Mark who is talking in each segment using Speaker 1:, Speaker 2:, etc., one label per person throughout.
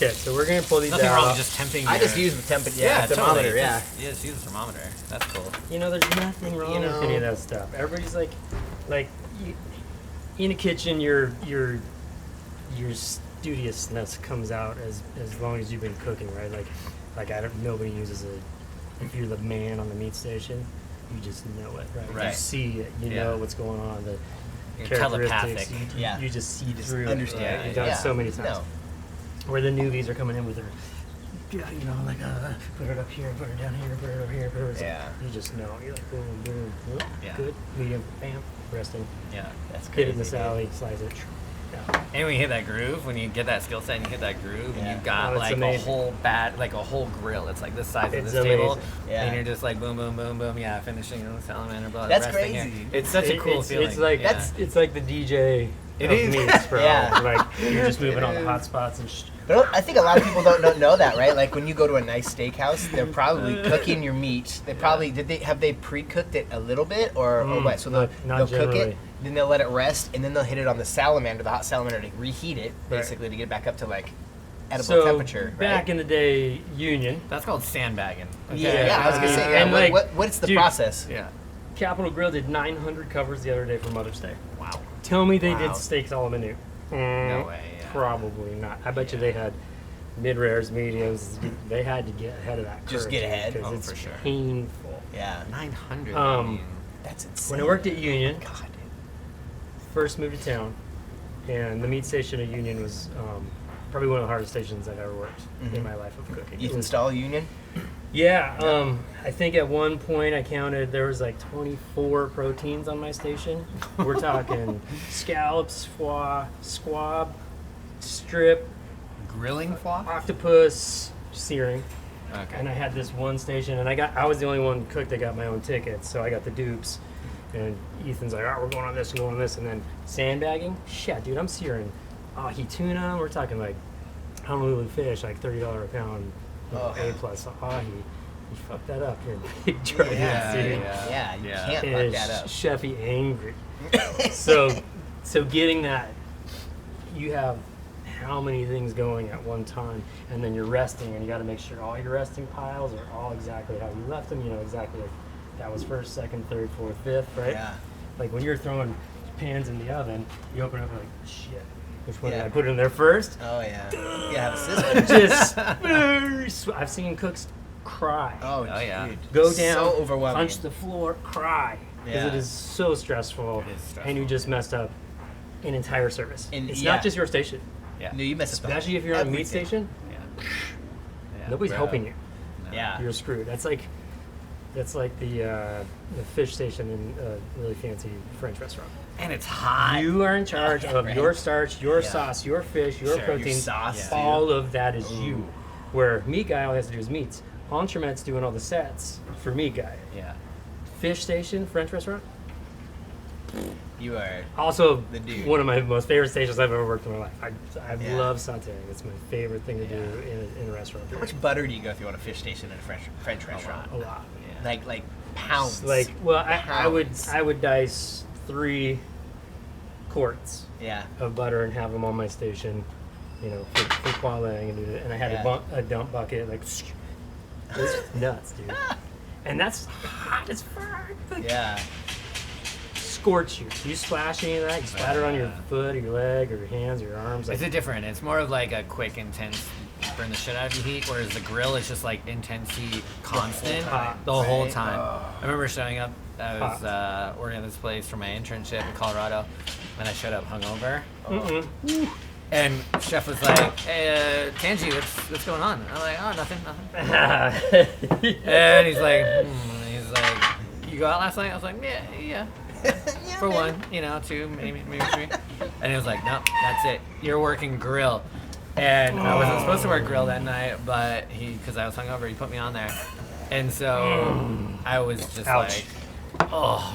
Speaker 1: Okay, so we're gonna pull these
Speaker 2: Nothing
Speaker 1: out.
Speaker 2: wrong with just temping.
Speaker 3: I just use the thermometer.
Speaker 2: Totally.
Speaker 3: Yeah.
Speaker 2: Just use the thermometer. That's cool.
Speaker 1: You know, there's nothing wrong with any of that stuff. Everybody's like in a kitchen, your studiousness comes out as long as you've been cooking, right? Like nobody uses if you're the man on the meat station, you just know it, right? You see it, you know what's going on, the characteristics.
Speaker 2: Telepathic.
Speaker 1: You just see through
Speaker 3: understand.
Speaker 1: it. Right? You've done it so many times.
Speaker 3: No.
Speaker 1: Where the newbies are coming in with their, put it up here, put it down here, put it over here, put it over here.
Speaker 3: Yeah.
Speaker 1: You just know. You're like, boom, boom, whoop,
Speaker 2: Yeah.
Speaker 1: good, medium, bam, resting.
Speaker 2: Yeah.
Speaker 3: That's
Speaker 1: Hit
Speaker 3: crazy.
Speaker 1: it in the salad, slice it. Yeah.
Speaker 2: And when you hit that groove, when you get that skill set and you hit that groove, and you've got
Speaker 1: Oh, it's
Speaker 2: like
Speaker 1: amazing.
Speaker 2: a whole grill. It's like this size of
Speaker 1: It's
Speaker 2: this table,
Speaker 1: amazing.
Speaker 3: Yeah.
Speaker 2: and you're just like boom, boom, boom, boom. Yeah, finishing on the salamander. Blah,
Speaker 3: That's
Speaker 2: resting
Speaker 3: crazy.
Speaker 2: Here. It's such a cool feeling.
Speaker 1: It's like it's like the DJ
Speaker 2: It
Speaker 1: of
Speaker 2: is.
Speaker 1: meats, bro.
Speaker 3: Yeah.
Speaker 1: Like you're just moving all the hot spots and
Speaker 3: But I think a lot of people don't know that, right? Like when you go to a nice steakhouse, they're probably cooking your meat. They probably have they pre-cooked it a little bit or what? So they'll
Speaker 1: not
Speaker 3: cook it,
Speaker 1: generally.
Speaker 3: then they'll let it rest, and then they'll hit it on the salamander, the hot salamander, to reheat it, basically to get it back up to like edible temperature.
Speaker 1: Back in the day, Union,
Speaker 2: That's called sandbagging. Okay?
Speaker 3: Yeah, I was gonna say.
Speaker 1: And
Speaker 3: Yeah,
Speaker 1: like,
Speaker 3: what's the
Speaker 1: dude,
Speaker 3: process?
Speaker 2: Yeah.
Speaker 1: Capitol Grill did 900 covers the other day for Mother's Day.
Speaker 2: Wow.
Speaker 1: Tell me they
Speaker 2: Wow.
Speaker 1: did steaks all minute.
Speaker 2: No way. Yeah.
Speaker 1: Probably not. I bet you they had mid-rares, mediums. They had to get ahead of that.
Speaker 3: Just get ahead?
Speaker 1: because
Speaker 2: Oh,
Speaker 1: it's
Speaker 2: for sure.
Speaker 1: painful.
Speaker 3: Yeah,
Speaker 2: 900.
Speaker 3: that's insane.
Speaker 1: When I worked at Union,
Speaker 3: God.
Speaker 1: first moved to town, and the meat station at Union was probably one of the hardest stations I've ever worked in my life of cooking. It
Speaker 3: Ethan
Speaker 1: was-
Speaker 3: Stahl Union.
Speaker 1: Yeah, I think at one point I counted there was like 24 proteins on my station. We're talking scallops, foie, squab, strip,
Speaker 2: Grilling foie?
Speaker 1: octopus, searing.
Speaker 2: Okay.
Speaker 1: And I had this one station, and I was the only one cook that got my own tickets, so I got the dupes. And Ethan's like, we're going on this and going on this, and then sandbagging. Shit, dude, I'm searing ahi tuna. We're talking like Honolulu fish, like $30 a pound. A plus ahi. You fuck that up, you're in big trouble, dude.
Speaker 3: Yeah, you can't
Speaker 1: And
Speaker 3: fuck that up.
Speaker 1: Chefy angry. so getting that, you have how many things going at one time, and then you're resting, and you got to make sure all your resting piles are all exactly how you left them. You know exactly like that was first, second, third, fourth, fifth, right?
Speaker 3: Yeah.
Speaker 1: Like when you're throwing pans in the oven, you open up like shit. Which one did
Speaker 3: Yeah.
Speaker 1: I put in there first?
Speaker 3: Oh yeah. You have a system.
Speaker 1: I've seen cooks cry.
Speaker 3: Oh
Speaker 2: yeah.
Speaker 3: dude.
Speaker 1: Go down,
Speaker 3: So overwhelming.
Speaker 1: punch the floor, cry. Because
Speaker 3: Yeah.
Speaker 1: it is so stressful,
Speaker 2: It is stressful.
Speaker 1: and you just messed up an entire service.
Speaker 3: And
Speaker 1: it's
Speaker 3: yeah.
Speaker 1: not just your station.
Speaker 2: Yeah.
Speaker 3: No, you mess up.
Speaker 1: Especially if you're on a meat
Speaker 3: everything.
Speaker 1: station,
Speaker 2: Yeah.
Speaker 1: nobody's
Speaker 2: Bro.
Speaker 1: helping you.
Speaker 3: Yeah.
Speaker 1: You're screwed. That's like the fish station in a really fancy French restaurant.
Speaker 2: And it's hot.
Speaker 1: You are in charge of
Speaker 3: right.
Speaker 1: your starch, your
Speaker 3: Yeah.
Speaker 1: sauce, your fish, your
Speaker 3: Sure,
Speaker 1: protein.
Speaker 3: your sauce, too.
Speaker 1: all of that is you. Where meat guy all he has to do is meats. Entremet's doing all the sets for meat guy.
Speaker 2: Yeah.
Speaker 1: Fish station, French restaurant.
Speaker 3: You are.
Speaker 1: Also,
Speaker 3: The dude.
Speaker 1: one of my most favorite stations I've ever worked in my life. I
Speaker 3: Yeah.
Speaker 1: love sauteing. It's my favorite thing to do in a restaurant.
Speaker 3: How much butter do you go through on a fish station in a French restaurant?
Speaker 1: A lot.
Speaker 3: Like pounds.
Speaker 1: I would dice 3 quarts
Speaker 3: Yeah.
Speaker 1: of butter and have them on my station, you know, for qualifying and do it. And I had a dump bucket, like, it's nuts, dude. And that's hot as fuck. Like,
Speaker 3: Yeah.
Speaker 1: scorch you. You splash any of that, you splatter on your foot or your leg or your hands or your arms. Like,
Speaker 2: Is it different? It's more of like a quick, intense, burn the shit out of your heat, whereas the grill is just like intense heat, constant, the whole
Speaker 3: right?
Speaker 2: time. I remember showing up, I was working at this place for my internship in Colorado, and I showed up hungover. And chef was like, "Hey, Tanji, what's going on?" I'm like, "Oh, nothing." And he's like, "You go out last night?" I was like, "Yeah." For one, 2, maybe 3. And he was like, "No, that's it. You're working grill." And I wasn't supposed to work grill that night, but because I was hungover, he put me on there. And so I was just
Speaker 1: Ouch.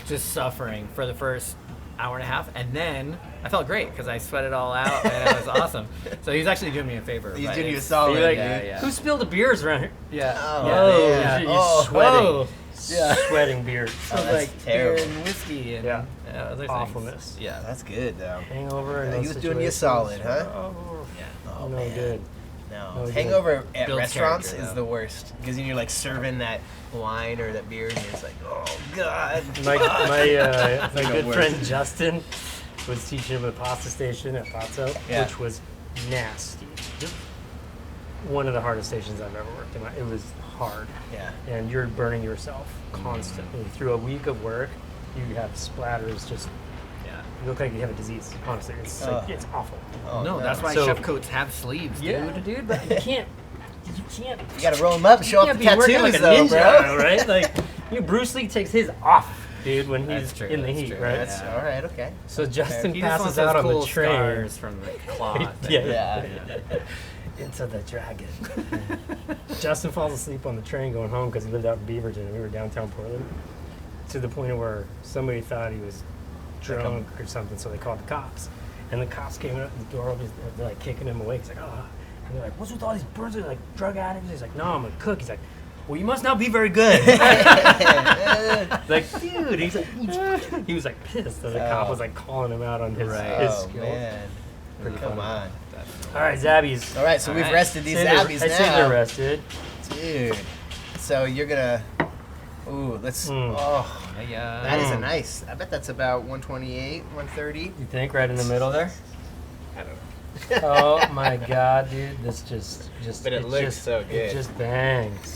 Speaker 2: just suffering for the first hour and a half. And then I felt great because I sweat it all out, and it was awesome. So he's actually doing me a favor.
Speaker 3: He's
Speaker 2: but
Speaker 3: doing you a
Speaker 2: it's-
Speaker 3: solid,
Speaker 1: Like,
Speaker 3: dude.
Speaker 2: yeah.
Speaker 1: Who spilled the beers around here?
Speaker 2: Yeah.
Speaker 3: Oh,
Speaker 1: Yeah,
Speaker 3: yeah.
Speaker 1: you're
Speaker 3: Oh,
Speaker 1: sweating.
Speaker 3: Yeah.
Speaker 1: Sweating beer.
Speaker 3: Oh, that's
Speaker 2: like
Speaker 3: terrible.
Speaker 2: beer and whiskey and
Speaker 1: Yeah.
Speaker 2: other things.
Speaker 1: Awfulness.
Speaker 2: Yeah.
Speaker 3: That's good though.
Speaker 1: Hangover and
Speaker 3: Yeah, he
Speaker 1: those
Speaker 3: was doing you a
Speaker 1: situations.
Speaker 3: solid, huh?
Speaker 1: Oh,
Speaker 2: Yeah.
Speaker 3: Oh
Speaker 1: no
Speaker 3: man.
Speaker 1: good.
Speaker 3: No.
Speaker 1: Oh, yeah.
Speaker 3: Hangover at
Speaker 2: Builds
Speaker 3: restaurants
Speaker 2: character,
Speaker 3: is
Speaker 2: though.
Speaker 3: the worst because you're like serving that wine or that beer and you're just like, oh god.
Speaker 1: My
Speaker 3: the
Speaker 1: good
Speaker 3: worst.
Speaker 1: friend Justin was teaching him at the pasta station at Pazzo,
Speaker 3: Yeah.
Speaker 1: which was nasty. One of the hardest stations I've ever worked in. It was hard,
Speaker 3: Yeah.
Speaker 1: and you're burning yourself constantly. Through a week of work, you have splatters. Just
Speaker 2: Yeah.
Speaker 1: you look like you have a disease. Honestly, it's
Speaker 3: Ugh.
Speaker 1: it's awful.
Speaker 3: Oh,
Speaker 2: No, that's why
Speaker 1: So-
Speaker 2: chef coats have sleeves, dude.
Speaker 1: But you can't. You
Speaker 3: You gotta roll them up and show
Speaker 1: can't
Speaker 3: off the
Speaker 1: be working
Speaker 3: tattoos
Speaker 1: like a
Speaker 3: though,
Speaker 1: ninja,
Speaker 3: bro.
Speaker 1: right? Like, Bruce Lee takes his off, dude, when he's
Speaker 2: That's true,
Speaker 1: in the
Speaker 2: that's
Speaker 1: heat,
Speaker 2: true.
Speaker 1: right?
Speaker 3: That's
Speaker 2: Yeah.
Speaker 3: all right. Okay.
Speaker 1: So Justin
Speaker 2: He just wants
Speaker 1: passes out
Speaker 2: those
Speaker 1: on
Speaker 2: cool
Speaker 1: the train.
Speaker 2: scars from the cloth.
Speaker 1: Yeah.
Speaker 3: Yeah.
Speaker 1: Into the dragon. Justin falls asleep on the train going home because he lived out in Beaverton and we were downtown Portland. To the point where somebody thought he was drunk or something, so they called the cops. And the cops came up the door, they're like kicking him away. He's like, oh. And they're like, what's with all these birds? Are they like drug addicts? He's like, no, I'm a cook. He's like, well, you must not be very good. Like, dude, he's like, he was like pissed that the cop was like calling him out on his,
Speaker 2: Right.
Speaker 1: his
Speaker 3: Oh
Speaker 1: skills.
Speaker 3: man.
Speaker 1: Pretty
Speaker 3: Come
Speaker 1: funny.
Speaker 3: on.
Speaker 1: All right, Zabbies.
Speaker 3: All right, so
Speaker 2: All
Speaker 3: we've
Speaker 2: right.
Speaker 3: rested these
Speaker 1: Say they're-
Speaker 3: Zabbies
Speaker 1: I say they're
Speaker 3: now.
Speaker 1: rested.
Speaker 3: Dude. So you're gonna. Ooh, let's.
Speaker 1: Mm.
Speaker 3: Oh,
Speaker 2: Yeah.
Speaker 3: that is a
Speaker 1: Mm.
Speaker 3: nice. I bet that's about 128, 130.
Speaker 1: You think right in the middle there?
Speaker 3: I don't know.
Speaker 1: Oh my god, dude, this just
Speaker 3: But it looks
Speaker 1: just,
Speaker 3: so good.
Speaker 1: It just bangs.